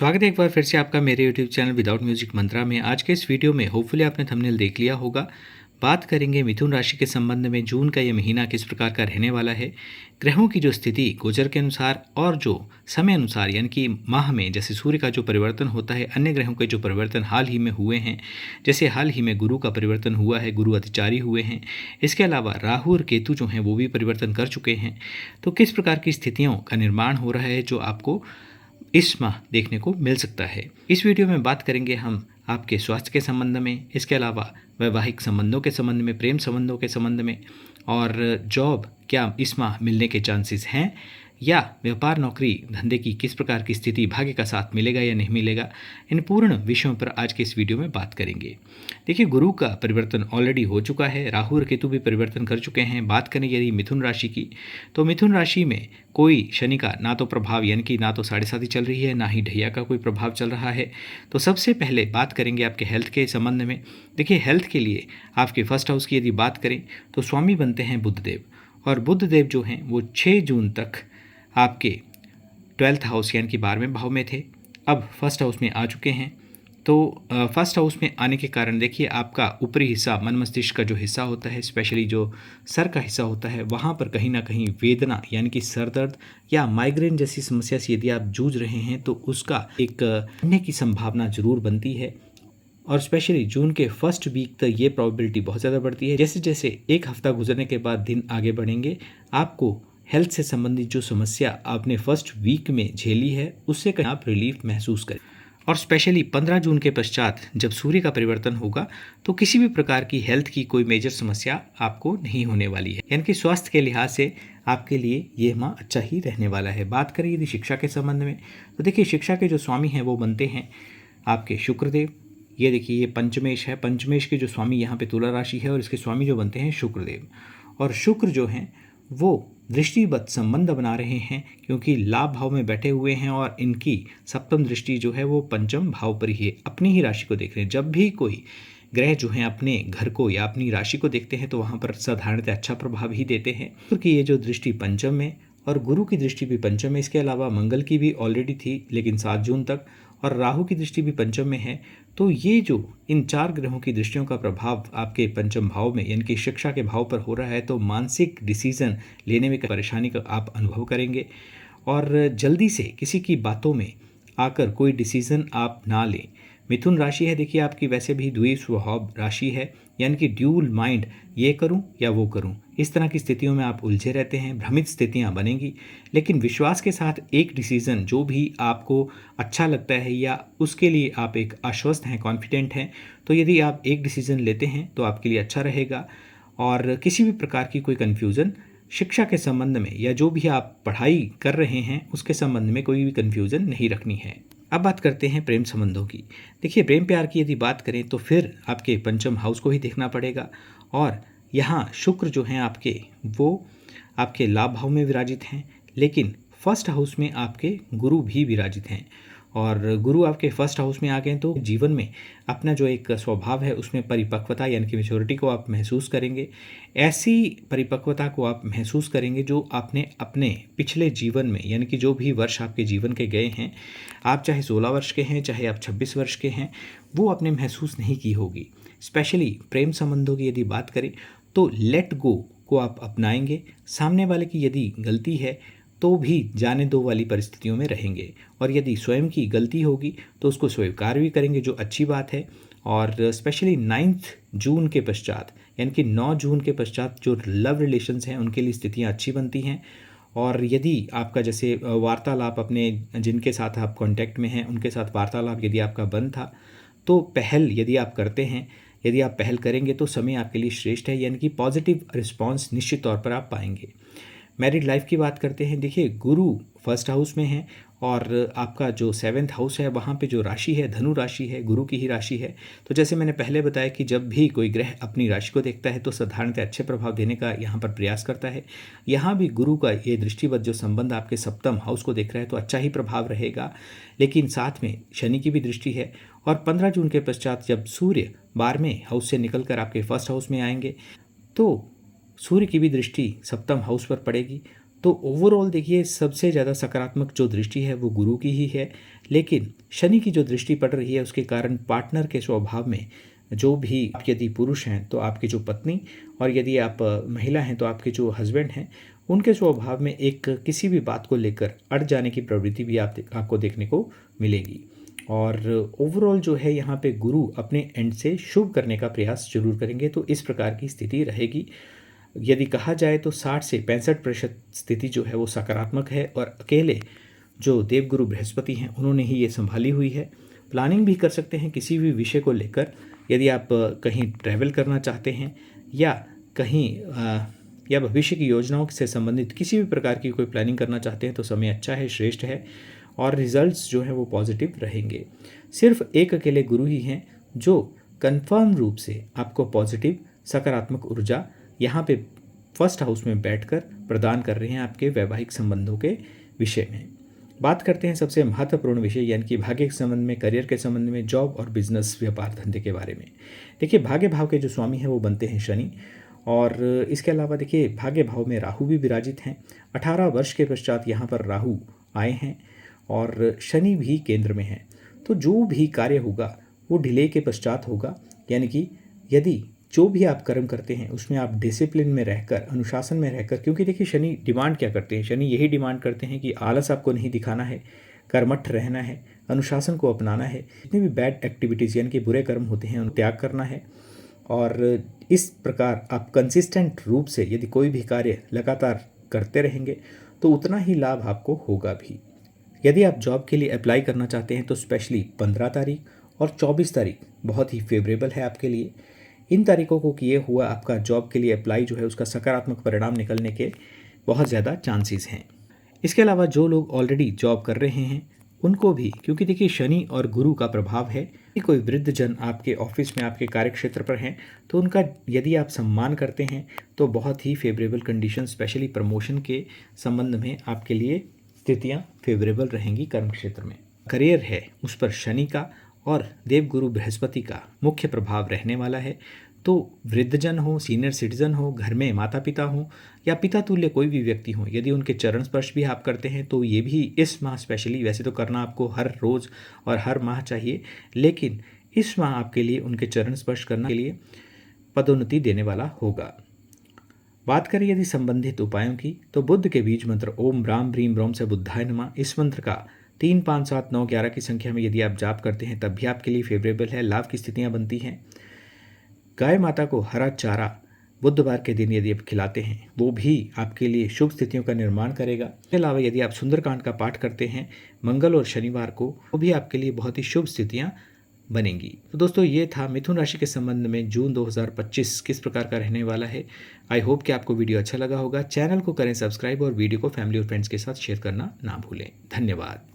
स्वागत है एक बार फिर से आपका मेरे यूट्यूब चैनल विदाउट म्यूजिक मंत्रा में। आज के इस वीडियो में होपफुली आपने थंबनेल देख लिया होगा। बात करेंगे मिथुन राशि के संबंध में जून का ये महीना किस प्रकार का रहने वाला है। ग्रहों की जो स्थिति गोचर के अनुसार और जो समय अनुसार यानी कि माह में जैसे सूर्य का जो परिवर्तन होता है, अन्य ग्रहों के जो परिवर्तन हाल ही में हुए हैं, जैसे हाल ही में गुरु का परिवर्तन हुआ है, गुरु अतिचारी हुए हैं। इसके अलावा राहु और केतु जो हैं वो भी परिवर्तन कर चुके हैं। तो किस प्रकार की स्थितियों का निर्माण हो रहा है जो आपको इस माह देखने को मिल सकता है। इस वीडियो में बात करेंगे हम आपके स्वास्थ्य के संबंध में, इसके अलावा वैवाहिक संबंधों के संबंध में, प्रेम संबंधों के संबंध में, और जॉब क्या इस माह मिलने के चांसेस हैं, या व्यापार नौकरी धंधे की किस प्रकार की स्थिति, भाग्य का साथ मिलेगा या नहीं मिलेगा। इन पूर्ण विषयों पर आज के इस वीडियो में बात करेंगे। देखिए, गुरु का परिवर्तन ऑलरेडी हो चुका है, राहु और केतु भी परिवर्तन कर चुके हैं। बात करें यदि मिथुन राशि की, तो मिथुन राशि में कोई शनि का ना तो प्रभाव यानी कि ना तो 7.5 चल रही है, ना ही ढैया का कोई प्रभाव चल रहा है। तो सबसे पहले बात करेंगे आपके हेल्थ के संबंध में। देखिए, हेल्थ के लिए आपके फर्स्ट हाउस की यदि बात करें तो स्वामी बनते हैं बुधदेव, और बुधदेव जो हैं वो 6 जून तक आपके 12th हाउस यानी कि 12वें भाव में थे, अब फर्स्ट हाउस में आ चुके हैं। तो फर्स्ट हाउस में आने के कारण देखिए, आपका ऊपरी हिस्सा, मन मस्तिष्क का जो हिस्सा होता है, स्पेशली जो सर का हिस्सा होता है, वहाँ पर कहीं ना कहीं वेदना यानी कि सर दर्द या माइग्रेन जैसी समस्या से यदि आप जूझ रहे हैं तो उसका एक बढ़ने की संभावना जरूर बनती है। और स्पेशली जून के फर्स्ट वीक तक ये प्रॉबिलिटी बहुत ज़्यादा बढ़ती है। जैसे जैसे एक हफ्ता गुजरने के बाद दिन आगे बढ़ेंगे, आपको हेल्थ से संबंधित जो समस्या आपने फर्स्ट वीक में झेली है उससे कहीं आप रिलीफ महसूस करें। और स्पेशली 15 जून के पश्चात जब सूर्य का परिवर्तन होगा तो किसी भी प्रकार की हेल्थ की कोई मेजर समस्या आपको नहीं होने वाली है, यानी कि स्वास्थ्य के लिहाज से आपके लिए ये माह अच्छा ही रहने वाला है। बात करें यदि शिक्षा के संबंध में, तो देखिए, शिक्षा के जो स्वामी हैं वो बनते हैं आपके शुक्रदेव। ये देखिए, ये पंचमेश है, पंचमेश के जो स्वामी यहाँ पे तुला राशि है और इसके स्वामी जो बनते हैं शुक्रदेव। और शुक्र जो हैं वो दृष्टिबद्ध संबंध बना रहे हैं, क्योंकि लाभ भाव में बैठे हुए हैं और इनकी सप्तम दृष्टि जो है वो पंचम भाव पर ही है, अपनी ही राशि को देख रहे हैं। जब भी कोई ग्रह जो हैं अपने घर को या अपनी राशि को देखते हैं तो वहाँ पर साधारणतः अच्छा प्रभाव ही देते हैं, क्योंकि ये जो दृष्टि पंचम में और गुरु की दृष्टि भी पंचम में, इसके अलावा मंगल की भी ऑलरेडी थी लेकिन 7 जून तक, और राहु की दृष्टि भी पंचम में है। तो ये जो इन 4 ग्रहों की दृष्टियों का प्रभाव आपके पंचम भाव में यानी कि शिक्षा के भाव पर हो रहा है, तो मानसिक डिसीजन लेने में परेशानी का आप अनुभव करेंगे और जल्दी से किसी की बातों में आकर कोई डिसीजन आप ना लें। मिथुन राशि है, देखिए, आपकी वैसे भी द्वि स्वभाव राशि है, यानी कि ड्यूल माइंड, ये करूं या वो करूं, इस तरह की स्थितियों में आप उलझे रहते हैं, भ्रमित स्थितियां बनेंगी। लेकिन विश्वास के साथ एक डिसीज़न जो भी आपको अच्छा लगता है या उसके लिए आप एक आश्वस्त हैं, कॉन्फिडेंट हैं, तो यदि आप एक डिसीज़न लेते हैं तो आपके लिए अच्छा रहेगा। और किसी भी प्रकार की कोई कन्फ्यूज़न शिक्षा के संबंध में या जो भी आप पढ़ाई कर रहे हैं उसके संबंध में कोई भी कन्फ्यूज़न नहीं रखनी है। अब बात करते हैं प्रेम संबंधों की। देखिए, प्रेम प्यार की यदि बात करें तो फिर आपके पंचम हाउस को ही देखना पड़ेगा, और यहाँ शुक्र जो हैं आपके वो आपके लाभ भाव में विराजित हैं, लेकिन फर्स्ट हाउस में आपके गुरु भी विराजित हैं। और गुरु आपके फर्स्ट हाउस में आ गए तो जीवन में अपना जो एक स्वभाव है उसमें परिपक्वता यानी कि मैच्योरिटी को आप महसूस करेंगे। ऐसी परिपक्वता को आप महसूस करेंगे जो आपने अपने पिछले जीवन में यानी कि जो भी वर्ष आपके जीवन के गए हैं, आप चाहे 16 वर्ष के हैं चाहे आप 26 वर्ष के हैं, वो आपने महसूस नहीं की होगी। स्पेशली प्रेम संबंधों की यदि बात करें तो लेट गो को आप अपनाएंगे। सामने वाले की यदि गलती है तो भी जाने दो वाली परिस्थितियों में रहेंगे, और यदि स्वयं की गलती होगी तो उसको स्वीकार भी करेंगे, जो अच्छी बात है। और स्पेशली 9 जून के पश्चात यानी कि 9 जून के पश्चात जो लव रिलेशंस हैं उनके लिए स्थितियां अच्छी बनती हैं। और यदि आपका जैसे वार्तालाप अपने जिनके साथ आप कांटेक्ट में हैं उनके साथ वार्तालाप यदि आपका बंद था, तो पहल यदि आप करते हैं, यदि आप पहल करेंगे तो समय आपके लिए श्रेष्ठ है, यानी कि पॉजिटिव रिस्पॉन्स निश्चित तौर पर आप पाएंगे। मैरिड लाइफ की बात करते हैं। देखिए, गुरु फर्स्ट हाउस में है और आपका जो 7th हाउस है वहाँ पे जो राशि है धनु राशि है, गुरु की ही राशि है। तो जैसे मैंने पहले बताया कि जब भी कोई ग्रह अपनी राशि को देखता है तो साधारणतः अच्छे प्रभाव देने का यहाँ पर प्रयास करता है। यहाँ भी गुरु का ये दृष्टिबद्ध जो संबंध आपके सप्तम हाउस को देख रहा है तो अच्छा ही प्रभाव रहेगा, लेकिन साथ में शनि की भी दृष्टि है। और 15 जून के पश्चात जब सूर्य 12वें हाउस से निकल कर आपके फर्स्ट हाउस में आएंगे तो सूर्य की भी दृष्टि सप्तम हाउस पर पड़ेगी। तो ओवरऑल देखिए सबसे ज़्यादा सकारात्मक जो दृष्टि है वो गुरु की ही है, लेकिन शनि की जो दृष्टि पड़ रही है उसके कारण पार्टनर के स्वभाव में जो भी आप यदि पुरुष हैं तो आपकी जो पत्नी, और यदि आप महिला हैं तो आपके जो हस्बैंड हैं, उनके स्वभाव में एक किसी भी बात को लेकर अड़ जाने की प्रवृत्ति भी आपको देखने को मिलेगी। और ओवरऑल जो है यहाँ पे गुरु अपने एंड से शुभ करने का प्रयास जरूर करेंगे, तो इस प्रकार की स्थिति रहेगी। यदि कहा जाए तो 60 से 65% स्थिति जो है वो सकारात्मक है, और अकेले जो देवगुरु बृहस्पति हैं उन्होंने ही ये संभाली हुई है। प्लानिंग भी कर सकते हैं किसी भी विषय को लेकर, यदि आप कहीं ट्रैवल करना चाहते हैं या कहीं या भविष्य की योजनाओं से संबंधित किसी भी प्रकार की कोई प्लानिंग करना चाहते हैं तो समय अच्छा है, श्रेष्ठ है, और रिजल्ट्स जो है वो पॉजिटिव रहेंगे। सिर्फ एक अकेले गुरु ही हैं जो कंफर्म रूप से आपको पॉजिटिव सकारात्मक ऊर्जा यहाँ पे फर्स्ट हाउस में बैठकर प्रदान कर रहे हैं आपके वैवाहिक संबंधों के विषय में। बात करते हैं सबसे महत्वपूर्ण विषय यानी कि भाग्य के संबंध में, करियर के संबंध में, जॉब और बिजनेस व्यापार धंधे के बारे में। देखिए भाग्य भाव के जो स्वामी हैं वो बनते हैं शनि, और इसके अलावा देखिए भाग्य भाव में राहु भी विराजित हैं। 18 वर्ष के पश्चात यहाँ पर राहु आए हैं और शनि भी केंद्र में हैं। तो जो भी कार्य होगा वो डिले के पश्चात होगा, यानी कि यदि जो भी आप कर्म करते हैं उसमें आप डिसिप्लिन में रहकर, अनुशासन में रहकर, क्योंकि देखिए शनि डिमांड क्या करते हैं, शनि यही डिमांड करते हैं कि आलस आपको नहीं दिखाना है, कर्मठ रहना है, अनुशासन को अपनाना है, जितने भी बैड एक्टिविटीज़ यानी कि बुरे कर्म होते हैं उनको त्याग करना है। और इस प्रकार आप कंसिस्टेंट रूप से यदि कोई भी कार्य लगातार करते रहेंगे तो उतना ही लाभ आपको होगा भी। यदि आप जॉब के लिए अप्लाई करना चाहते हैं तो स्पेशली 15 तारीख और 24 तारीख बहुत ही फेवरेबल है आपके लिए। इन तारीखों को किए हुआ आपका जॉब के लिए अप्लाई जो है उसका सकारात्मक परिणाम निकलने के बहुत ज़्यादा चांसेस हैं। इसके अलावा जो लोग ऑलरेडी जॉब कर रहे हैं उनको भी, क्योंकि देखिए शनि और गुरु का प्रभाव है कि कोई वृद्ध जन आपके ऑफिस में, आपके कार्य क्षेत्र पर हैं तो उनका यदि आप सम्मान करते हैं तो बहुत ही फेवरेबल कंडीशन, स्पेशली प्रमोशन के संबंध में आपके लिए स्थितियाँ फेवरेबल रहेंगी कर्म क्षेत्र में। करियर है उस पर शनि का और देवगुरु बृहस्पति का मुख्य प्रभाव रहने वाला है। तो वृद्धजन हो, सीनियर सिटीजन हो, घर में माता पिता हो या पिता तुल्य कोई भी व्यक्ति हो, यदि उनके चरण स्पर्श भी आप करते हैं तो ये भी इस माह स्पेशली, वैसे तो करना आपको हर रोज़ और हर माह चाहिए, लेकिन इस माह आपके लिए उनके चरण स्पर्श करने के लिए पदोन्नति देने वाला होगा। बात करें यदि संबंधित उपायों की तो बुद्ध के बीज मंत्र ओम राम ह्रीम रोम से बुद्धाय नमः, इस मंत्र का 3, 5, 7, 9, 11 की संख्या में यदि आप जाप करते हैं तब भी आपके लिए फेवरेबल है, लाभ की स्थितियां बनती हैं। गाय माता को हरा चारा बुधवार के दिन यदि आप खिलाते हैं वो भी आपके लिए शुभ स्थितियों का निर्माण करेगा। इसके अलावा यदि आप सुंदरकांड का पाठ करते हैं मंगल और शनिवार को, वो भी आपके लिए बहुत ही शुभ स्थितियां बनेंगी। तो दोस्तों ये था मिथुन राशि के संबंध में जून 2025 किस प्रकार का रहने वाला है। आई होप कि आपको वीडियो अच्छा लगा होगा। चैनल को करें सब्सक्राइब और वीडियो को फैमिली और फ्रेंड्स के साथ शेयर करना ना भूलें। धन्यवाद।